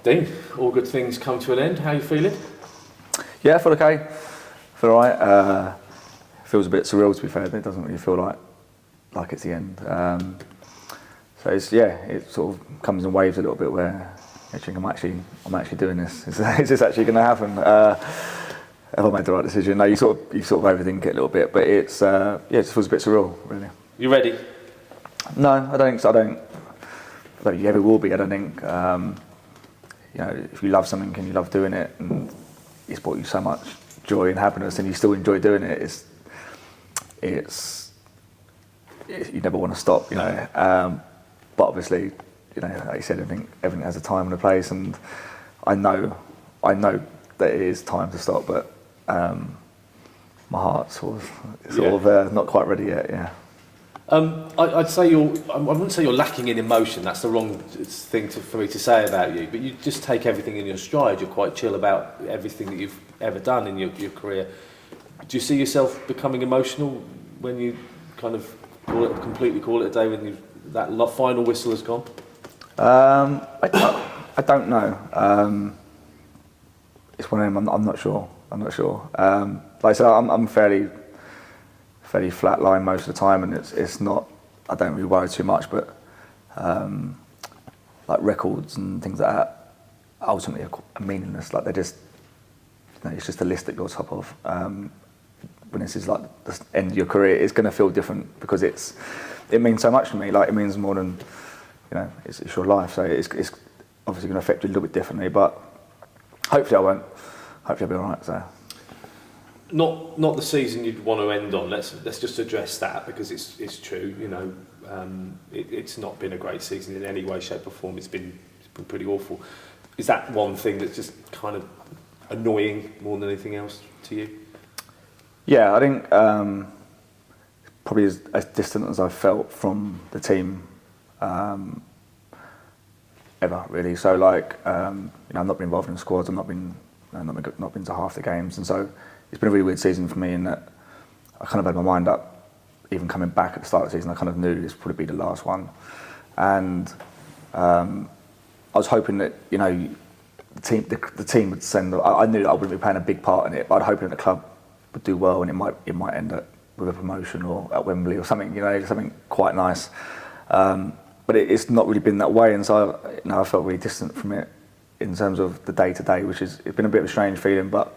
Dean, all good things come to an end. How are you feeling? Yeah, I feel okay. I feel alright. Feels a bit surreal, to be fair. It doesn't really feel like it's the end. So it sort of comes in waves a little bit where I think I'm actually doing this. Is this actually going to happen? Have I made the right decision? No, you sort of overthink it a little bit, but it just feels a bit surreal, really. You ready? No, I don't think so. I don't think you ever will be. I don't think. If you love something and you love doing it, and it's brought you so much joy and happiness, and you still enjoy doing it, you never want to stop, but obviously, like you said, everything has a time and a place, and I know that it is time to stop, but my heart's sort of not quite ready yet. Yeah. I'd say I wouldn't say you're lacking in emotion. That's the wrong thing for me to say about you. But you just take everything in your stride. You're quite chill about everything that you've ever done in your career. Do you see yourself becoming emotional when you kind of completely call it a day when that final whistle has gone? I don't know. It's one of them. I'm not sure. Like I said, I'm fairly flat line most of the time, and it's not. I don't really worry too much, but like records and things like that ultimately are meaningless. Like they're just, it's just a list that you're top of. When this is like the end of your career, it's going to feel different because it means so much to me. Like it means more than it's your life. So it's obviously going to affect you a little bit differently, but hopefully I won't. Hopefully I'll be all right. So. Not the season you'd want to end on. Let's just address that because it's true. It's not been a great season in any way, shape or form. It's been pretty awful. Is that one thing that's just kind of annoying more than anything else to you? Yeah, I think probably as distant as I've felt from the team ever really. So I've not been involved in squads. I've not been to half the games, and so. It's been a really weird season for me in that I kind of had my mind up, even coming back at the start of the season, I kind of knew this would probably be the last one. And I was hoping that, the team would send, I knew that I wouldn't be playing a big part in it, but I was hoping that the club would do well and it might end up with a promotion or at Wembley or something, something quite nice. But it's not really been that way, and so I felt really distant from it in terms of the day-to-day, it's been a bit of a strange feeling, but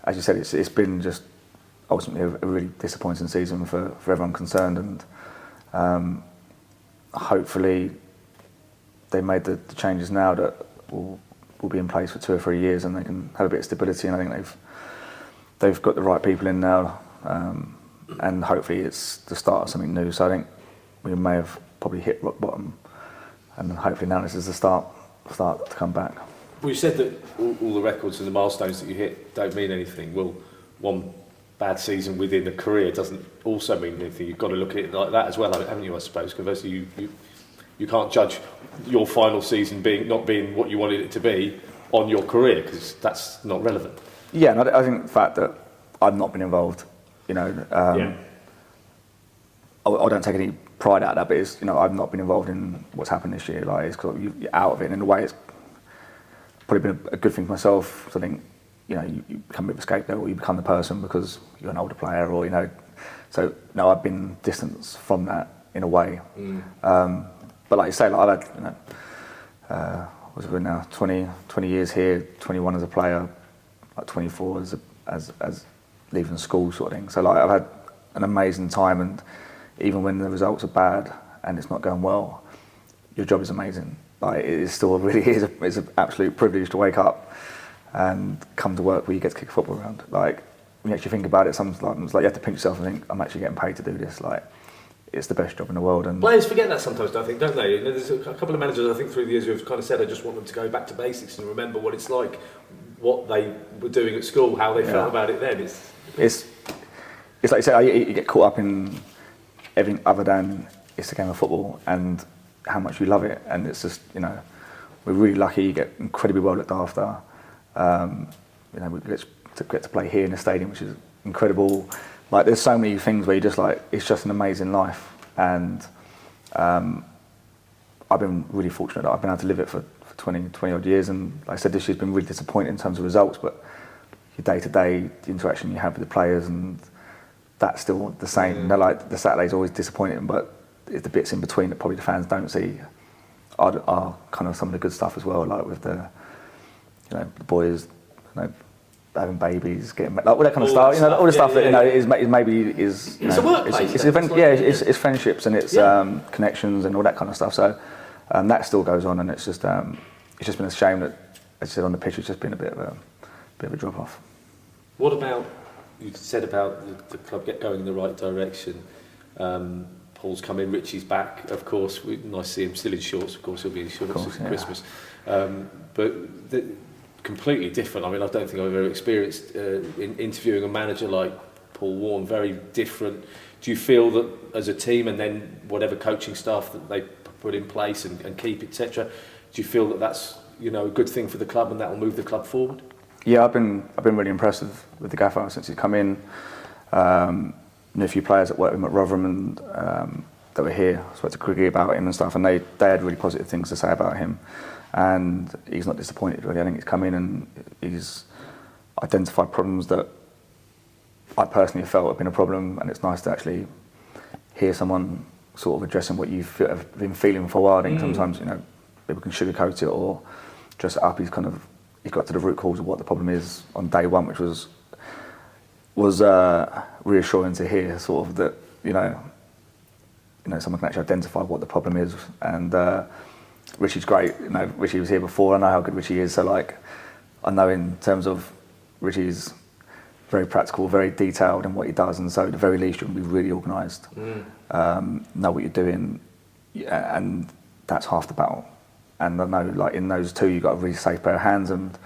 as you said, it's been just ultimately a really disappointing season for everyone concerned, and hopefully they made the changes now that will be in place for 2 or 3 years, and they can have a bit of stability. And I think they've got the right people in now, and hopefully it's the start of something new. So I think we may have probably hit rock bottom, and hopefully now this is the start to come back. Well, you said that all the records and the milestones that you hit don't mean anything. Well, one bad season within a career doesn't also mean anything. You've got to look at it like that as well, haven't you, I suppose? Conversely, you can't judge your final season not being what you wanted it to be on your career, because that's not relevant. Yeah, and I think the fact that I've not been involved, I don't take any pride out of that, but I've not been involved in what's happened this year. Like, it's because you're out of it, and in a way it's probably been a good thing for myself. So I think, you become a bit of a scapegoat, or you become the person because you're an older player, or So no, I've been distanced from that in a way. But like you say, I've had, what's it been now? 20 years here, 21 as a player, like 24 as leaving school sort of thing. So I've had an amazing time, and even when the results are bad and it's not going well, your job is amazing. It is still really it's an absolute privilege to wake up and come to work where you get to kick a football around. When you actually think about it, sometimes you have to pinch yourself and think, I'm actually getting paid to do this. It's the best job in the world. And players forget that sometimes, I think, don't they? There's a couple of managers, I think, through the years who have kind of said, I just want them to go back to basics and remember what it's like, what they were doing at school, how they felt about it then. It's like you said, you get caught up in everything other than it's a game of football and how much you love it, and it's just, we're really lucky. You get incredibly well looked after. We get to play here in the stadium, which is incredible. There's so many things where you just it's just an amazing life, and I've been really fortunate that I've been able to live it for 20 odd years, and like I said, this year's been really disappointing in terms of results, but your day-to-day, the interaction you have with the players, and that's still the same. You know, like the Saturday's always disappointing, but it's the bits in between that probably the fans don't see are kind of some of the good stuff as well, like with the, you know, the boys, you know, having babies, getting like all that kind of stuff. You know, all the stuff that you know is maybe is. It's a workplace. It's friendships and it's connections and all that kind of stuff. So that still goes on, and it's just been a shame that, as I said, on the pitch it's just been a bit of a drop off. What about, you said about the club going in the right direction? Paul's come in, Richie's back, of course. Nice to see him still in shorts. Of course, he'll be in shorts at Christmas. But completely different. I mean, I don't think I've ever experienced in interviewing a manager like Paul Warne. Very different. Do you feel that as a team, and then whatever coaching staff that they put in place and keep, etc., do you feel that that's, you know, a good thing for the club and that will move the club forward? Yeah, I've been really impressed with the gaffer since he's come in. You know, a few players that worked with him at Rotherham and that were here, I spoke to Craigie about him and stuff, and they had really positive things to say about him. And he's not disappointed really. I think he's come in and he's identified problems that I personally felt have been a problem, and it's nice to actually hear someone sort of addressing what you've been feeling for a while. I think sometimes, you know, people can sugarcoat it or dress it up. He's got to the root cause of what the problem is on day one, which was reassuring to hear, sort of, that you know someone can actually identify what the problem is. And Richie's great. You know, Richie was here before. I know how good Richie is. So like, I know in terms of Richie's very practical, very detailed in what he does, and so at the very least you can be really organised, know what you're doing, and that's half the battle. And I know, like, in those two, you've got a really safe pair of hands, and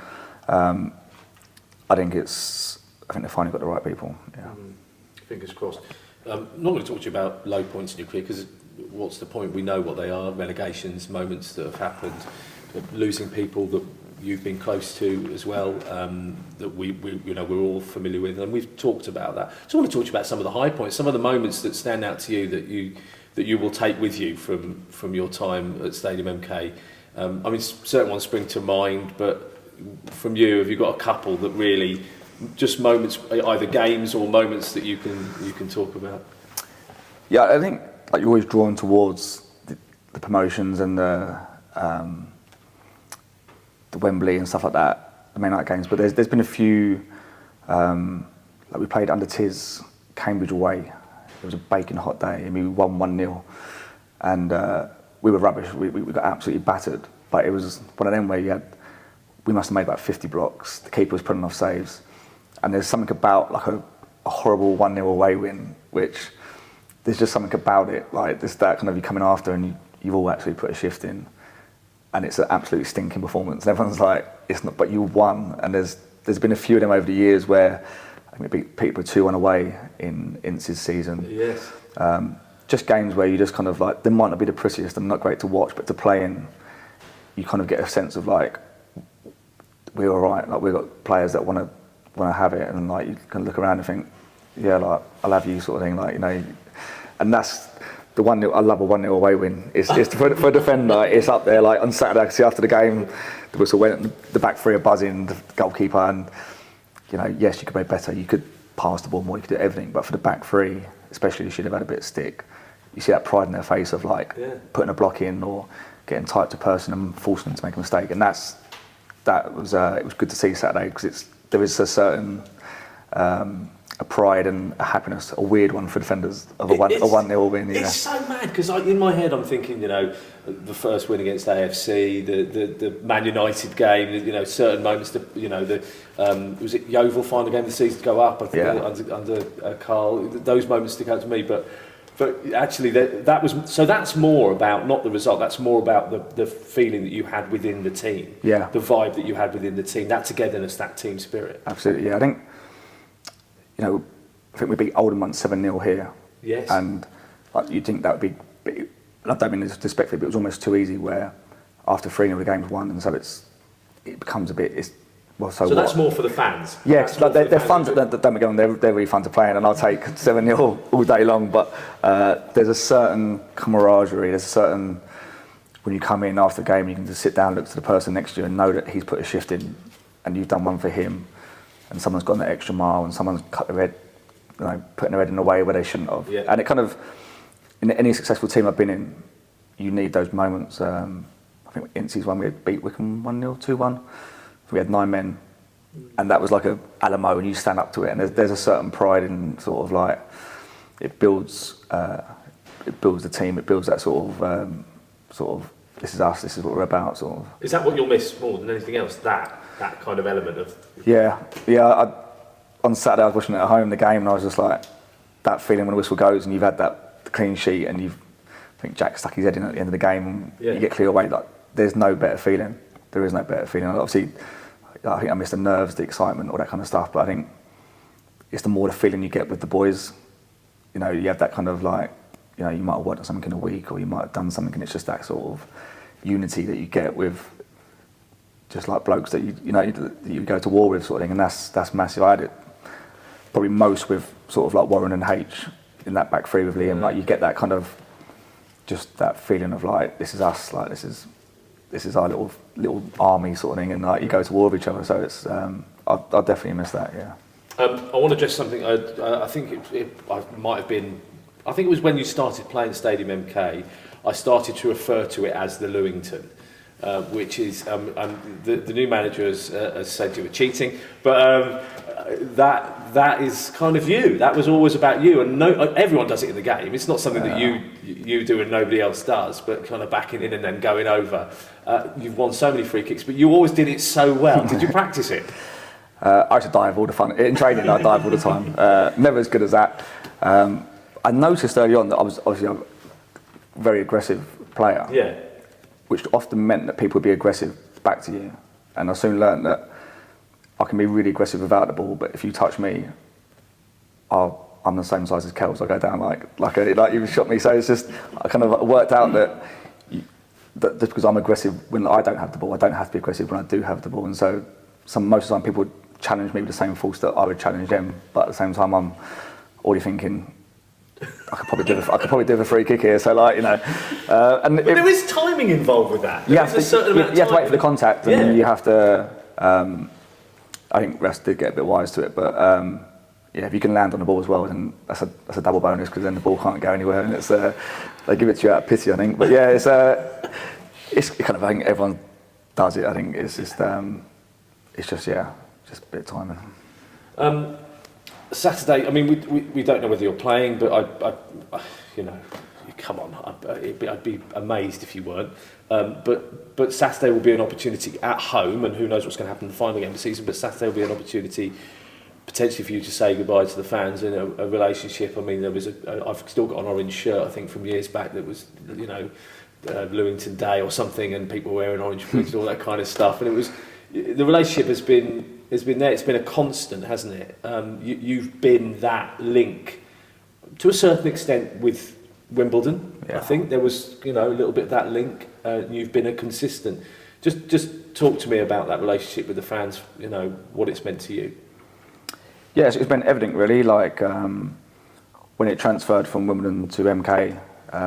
I think they finally got the right people. Yeah. Fingers crossed. I'm not going to talk to you about low points in your career, because what's the point? We know what they are: relegations, moments that have happened, losing people that you've been close to as well, that we we're all familiar with, and we've talked about that. So I want to talk to you about some of the high points, some of the moments that stand out to you that you will take with you from your time at Stadium MK. I mean, certain ones spring to mind, but from you, have you got a couple that really, just moments, either games or moments that you can talk about? Yeah, I think like you're always drawn towards the promotions and the Wembley and stuff like that, the main night games. But there's been a few, like we played under Tiz, Cambridge away. It was a baking hot day, and we won 1-0, and we were rubbish. We got absolutely battered. But it was one of them where we must have made about 50 blocks. The keeper was putting off saves, and there's something about like a horrible 1-0 away win, which there's just something about it. Like there's that kind of, you coming after and you've all actually put a shift in, and it's an absolutely stinking performance. And everyone's like, it's not, but you won. And there's been a few of them over the years where I think we beat Peterborough 2-1 away in Ince's season. Yes. Just games where you just kind of like, they might not be the prettiest and not great to watch, but to play in, you kind of get a sense of like, we're all right. Like we've got players that want to have it, and like you can look around and think, yeah, like I'll have you, sort of thing. Like, you know, and that's the 1-0. I love a 1-0 away win. It's for a defender. It's up there. Like on Saturday, I could see after the game, the whistle went, the back three are buzzing, the goalkeeper, and you know, yes, you could play better. You could pass the ball more. You could do everything, but for the back three, especially, you should have had a bit of stick. You see that pride in their face of like putting a block in or getting tight to person and forcing them to make a mistake, and it was good to see Saturday, because there is a certain a pride and a happiness, a weird one for defenders of a 1-0 win. Yeah. It's so mad, because in my head I'm thinking, you know, the first win against AFC, the Man United game, you know, certain moments, you know, was it Yeovil final game of the season to go up? I think under Carl. Those moments stick out to me, but actually that's more about not the result. That's more about the feeling that you had within the team. Yeah. The vibe that you had within the team. That togetherness, that team spirit. Absolutely. Yeah. I think we beat Oldham 7-0 here. Yes. And like you'd think that would be. I don't mean this disrespectfully, but it was almost too easy. Where after 3-0 the game's won, and so it becomes a bit. So that's more for the fans. Yes, like they're fun. Don't get me wrong, they're really fun to play in, and I'll take 7-0 all day long. But there's a certain camaraderie, there's a certain when you come in after the game, you can just sit down, look to the person next to you and know that he's put a shift in and you've done one for him, and someone's gone the extra mile and someone's cut the red, putting the red in a way where they shouldn't have. Yeah. And it kind of, in any successful team I've been in, you need those moments. I think Incy's one, we had beat Wickham 1-0, 2-1. We had 9 men, and that was like a Alamo, and you stand up to it, and there's a certain pride in sort of like, it builds the team, it builds that sort of this is us, this is what we're about, sort of. Is that what you'll miss more than anything else? That kind of element of. Yeah. On Saturday I was watching it at home, the game, and I was just like, that feeling when the whistle goes and you've had that clean sheet and I think Jack stuck his head in at the end of the game and you get clear away. Like, there's no better feeling. There is no better feeling. Obviously, I think I miss the nerves, the excitement, all that kind of stuff. But I think it's the more the feeling you get with the boys. You have that kind of like, you might have worked on something in a week, or you might have done something, and it's just that sort of unity that you get with just like blokes that you go to war with, sort of thing. And that's massive. I had it probably most with sort of like Warren and H in that back three with Liam. Like, you get that kind of just that feeling of like, this is us, like this is our little army sort of thing, and like you go to war with each other. So it's I definitely miss that. Yeah. I want to address something. I think I might have been. I think it was when you started playing Stadium MK. I started to refer to it as the Lewington, which is the new manager has said you were cheating, but that is kind of you. That was always about you, and everyone does it in the game. It's not something that you do and nobody else does, but kind of backing in and then going over. You've won so many free kicks, but you always did it so well. Did you practice it? I used to dive all the fun. In training, I dive all the time. Never as good as that. I noticed early on that I was obviously a very aggressive player. Yeah. Which often meant that people would be aggressive back to you. And I soon learned that I can be really aggressive without the ball, but if you touch me, I'm the same size as Kels. I go down like you shot me. So it's just, I kind of worked out that just because I'm aggressive when I don't have the ball, I don't have to be aggressive when I do have the ball. And so most of the time people would challenge me with the same force that I would challenge them, but at the same time I'm already thinking, I could probably do a free kick here. So and but there is timing involved with that. You have to wait for the contact, and then you have to. I think refs did get a bit wise to it, but if you can land on the ball as well, then that's a double bonus, because then the ball can't go anywhere, and it's they give it to you out of pity, I think. But yeah, it's kind of, I think everyone does it. I think it's just just a bit of timing. Saturday, I mean, we don't know whether you're playing, but I come on, I'd be amazed if you weren't. But Saturday will be an opportunity at home, and who knows what's going to happen in the final game of the season. But Saturday will be an opportunity potentially for you to say goodbye to the fans in a relationship. I mean, I've still got an orange shirt, I think, from years back that was, Lewington Day or something, and people wearing orange boots and all that kind of stuff. And it was, the relationship has been there. It's been a constant, hasn't it? You've been that link to a certain extent with Wimbledon. Yeah. I think there was, a little bit of that link. You've been a consistent. Just talk to me about that relationship with the fans. What it's meant to you. Yes, it's been evident really. Like when it transferred from Wimbledon to MK,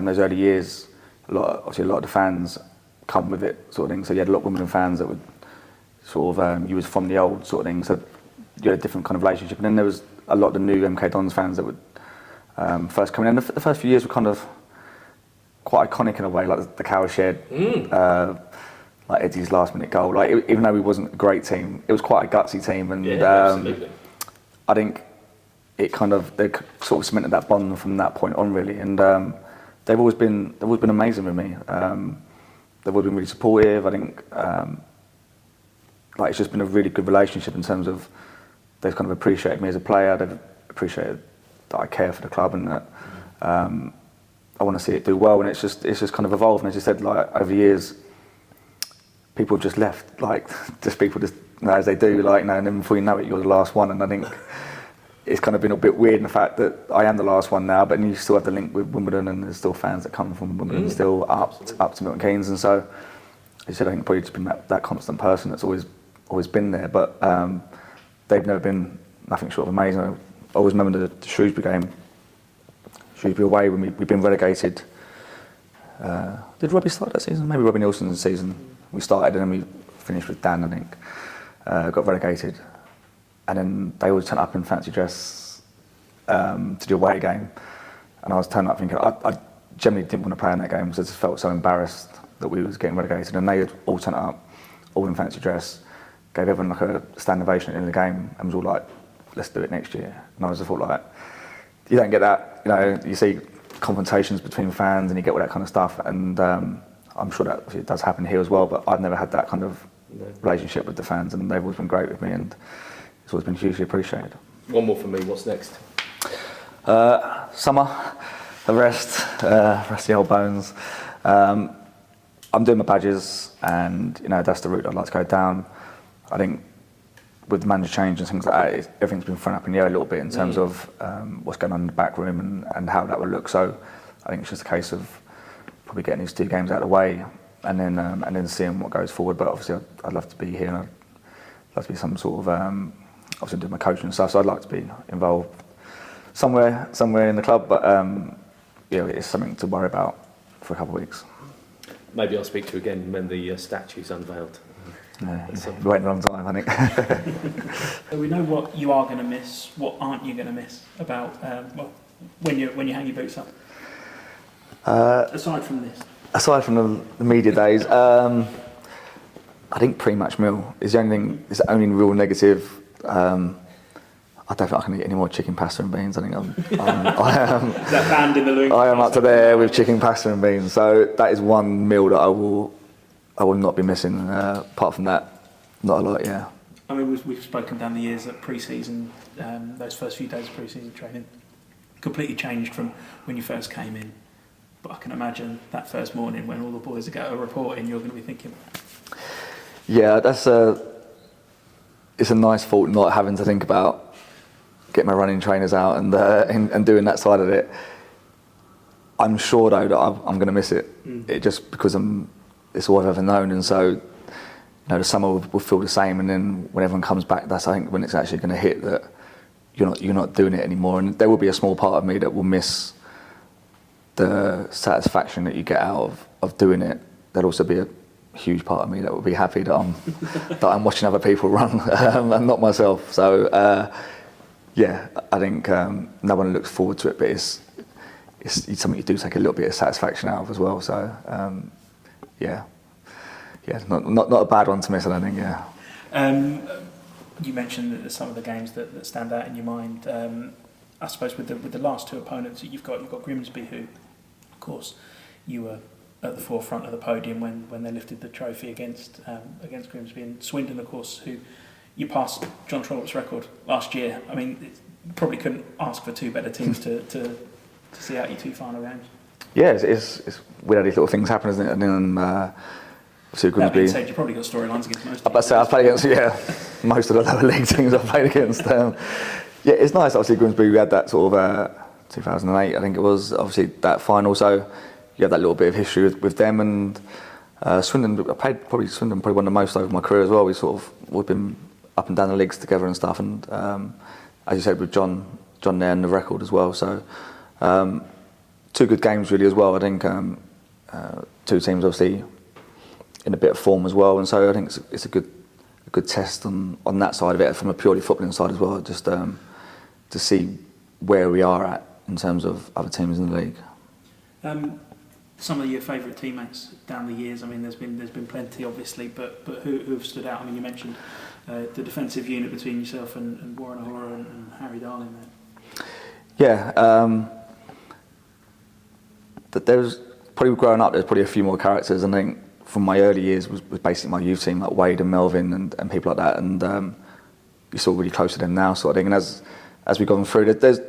those early years, a lot of the fans come with it, sort of thing. So you had a lot of Wimbledon fans that would sort of you was from the old sort of thing. So you had a different kind of relationship. And then there was a lot of the new MK Dons fans that would first come in. And the first few years were kind of quite iconic in a way, like the cowshed, like Eddie's last-minute goal. Like even though we wasn't a great team, it was quite a gutsy team, and absolutely. I think they sort of cemented that bond from that point on, really. And they've always been amazing with me. They've always been really supportive. I think it's just been a really good relationship in terms of they've kind of appreciated me as a player. They've appreciated that I care for the club, and that I want to see it do well. And it's just kind of evolved. And as you said, like over the years, people have just left, like just people just as they do, like, and then before you know it, you're the last one. And I think it's kind of been a bit weird in the fact that I am the last one now, but you still have the link with Wimbledon, and there's still fans that come from Wimbledon still up to Milton Keynes. And so, as you said, I think probably just been that constant person that's always been there. But they've never been nothing short of amazing. I always remember the Shrewsbury game, Shrewsbury away, when we'd been relegated Did Robbie start that season? Maybe Robbie Nielsen's season. We started and then we finished with Dan, I think. Got relegated. And then they always turn up in fancy dress to do a away game. And I was turning up thinking, I generally didn't want to play in that game because I just felt so embarrassed that we was getting relegated. And they had all turned up, all in fancy dress, gave everyone like a standing ovation at the end of the game and was all like, let's do it next year. And I was just thought like, you don't get that, you know, you see confrontations between fans and you get all that kind of stuff. And I'm sure that it does happen here as well, but I've never had that kind of relationship with the fans, and they've always been great with me, and it's always been hugely appreciated. One more from me. What's next? Summer, a rest the old bones. I'm doing my badges, and you know that's the route I'd like to go down. I think with the manager change and things like that, everything's been thrown up in the air a little bit in terms of what's going on in the back room and how that will look. So I think it's just a case of probably getting these 2 games out of the way, and then seeing what goes forward. But obviously, I'd love to be here, and I'd love to be some sort of obviously doing my coaching and stuff. So I'd like to be involved somewhere in the club. But yeah, it's something to worry about for a couple of weeks. Maybe I'll speak to you again when the statue's unveiled. Yeah, we're waiting a long time, I think. So we know what you are going to miss. What aren't you going to miss about when you hang your boots up? Aside from this. Aside from the media days, I think pre-match meal is the only thing. Is the only real negative. I don't think I can eat any more chicken pasta and beans. I think I am. Is that banned in the Lewington? I am up to there with chicken pasta and beans. So that is one meal that I will not be missing. Apart from that, not a lot. Yeah. I mean, we've spoken down the years that pre-season, those first few days of pre-season training, completely changed from when you first came in. But I can imagine that first morning when all the boys are going to report in, you're going to be thinking. Yeah, it's a nice thought not having to think about getting my running trainers out and doing that side of it. I'm sure though that I'm going to miss it. It just because it's all I've ever known, and so you know the summer will feel the same. And then when everyone comes back, that's I think when it's actually going to hit that you're not doing it anymore. And there will be a small part of me that will miss the satisfaction that you get out of doing it. There'll also be a huge part of me that will be happy that I'm watching other people run and not myself. So yeah, I think no one looks forward to it, but it's something you do take a little bit of satisfaction out of as well. So yeah, not a bad one to miss, I don't think. Yeah. You mentioned that some of the games that stand out in your mind. I suppose with the last 2 opponents that you've got Grimsby, who, of course, you were at the forefront of the podium when they lifted the trophy against Grimsby, and Swindon, of course, who you passed John Trollope's record last year. I mean, you probably couldn't ask for 2 better teams to see out your 2 final games. Yeah, it's weird how these little things happen, isn't it? And then obviously That being Grimsby. said, you probably got storylines against most. I've played against most of the lower league teams I've played against. Yeah, it's nice. Obviously, Grimsby, we had that sort of 2008, I think it was. Obviously, that final. So you had that little bit of history with them, and Swindon. I played Swindon probably one of the most over my career as well. We've been up and down the leagues together and stuff. And as you said, with John there and the record as well. So 2 good games really as well. I think 2 teams obviously in a bit of form as well, and so I think it's a good test on that side of it from a purely footballing side as well. Just to see where we are at in terms of other teams in the league. Some of your favourite teammates down the years. I mean, there's been plenty, obviously, but who have stood out? I mean, you mentioned the defensive unit between yourself and Warren O'Hara and Harry Darling there. Yeah, there's probably growing up. There's probably a few more characters. I think from my early years was basically my youth team, like Wade and Melvin and people like that. And you're still really close to them now, sort of thing. And as we've gone through, there's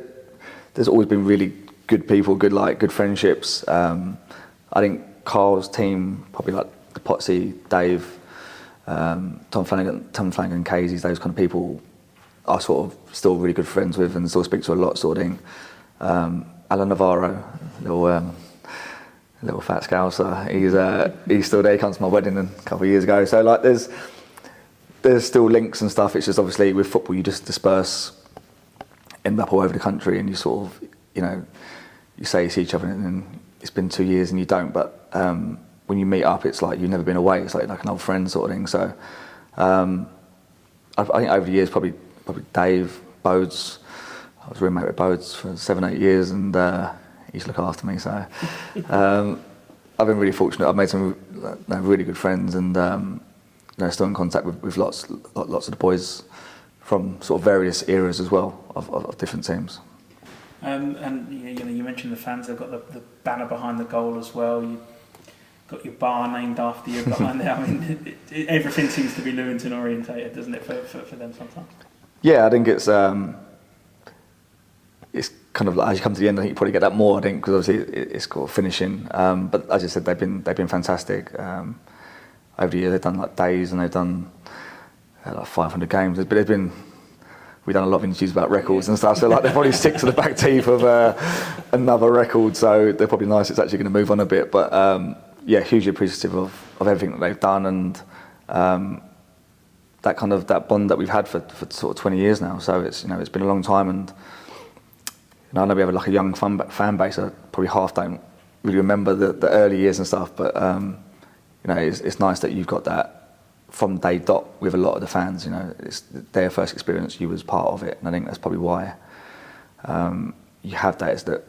always been really good people, good friendships. I think Carl's team, probably like the Potsy, Dave, Tom Flanagan, Casey's, those kind of people are sort of still really good friends with and still speak to a lot, sort of thing. Alan Navarro, little fat scouser, he's still there. He came to my wedding a couple of years ago. So like there's still links and stuff. It's just obviously with football you just disperse, end up all over the country, and you sort of, you know, you say you see each other and then it's been 2 years and you don't, but when you meet up, it's like you've never been away. It's like an old friend sort of thing. So I think over the years, probably Dave, Bodes. I was roommate with Bodes for 7-8 years, and he used to look after me. So I've been really fortunate. I've made some really good friends, and still in contact with lots of the boys from sort of various eras as well of different teams. And you mentioned the fans. They've got the banner behind the goal as well. You got your bar named after you behind there. I mean, everything seems to be Lewington orientated, doesn't it, for them sometimes? Yeah, I think it's kind of like, as you come to the end, I think you probably get that more. I think because obviously it's called finishing. But as I said, they've been fantastic. Over the years, they've done like days, and they've done like 500 games. But we've done a lot of interviews about records and stuff. So like they're probably sick to the back teeth of another record. So they're probably nice. It's actually going to move on a bit, but. Hugely appreciative of everything that they've done, and that bond that we've had for sort of 20 years now. So it's it's been a long time, and I know we have like a young fan base. Probably half don't really remember the early years and stuff, but it's nice that you've got that from day dot with a lot of the fans. It's their first experience. You was part of it, and I think that's probably why you have that. Is that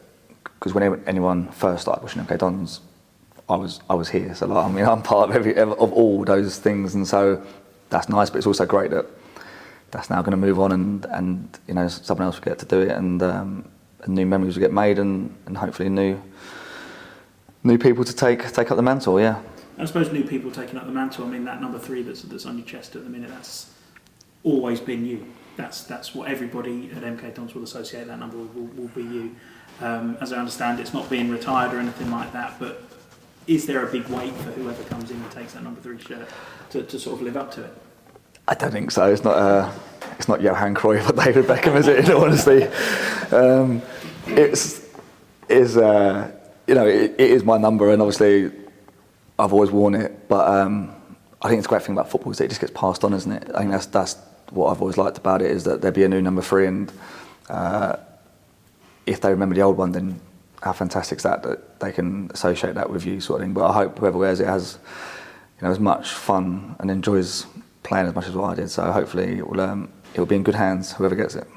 because when anyone first started watching MK Dons, I was here, so like, I'm part of all those things, and so that's nice. But it's also great that that's now going to move on, and someone else will get to do it, and new memories will get made, and hopefully new people to take up the mantle. Yeah. I suppose new people taking up the mantle. I mean, that number 3 that's on your chest at the minute, that's always been you. That's what everybody at MK Dons will associate. That number will be you. As I understand, it's not being retired or anything like that, but. Is there a big weight for whoever comes in and takes that number 3 shirt to sort of live up to it? I don't think so. It's not Johan Cruyff or David Beckham, is it? In all honesty, it is my number, and obviously I've always worn it. But I think it's a great thing about football is that it just gets passed on, isn't it? I think that's what I've always liked about it, is that there'd be a new number 3, and if they remember the old one, then. How fantastic is that they can associate that with you, sort of thing. But I hope whoever wears it has, as much fun and enjoys playing as much as what I did. So hopefully it will be in good hands, whoever gets it.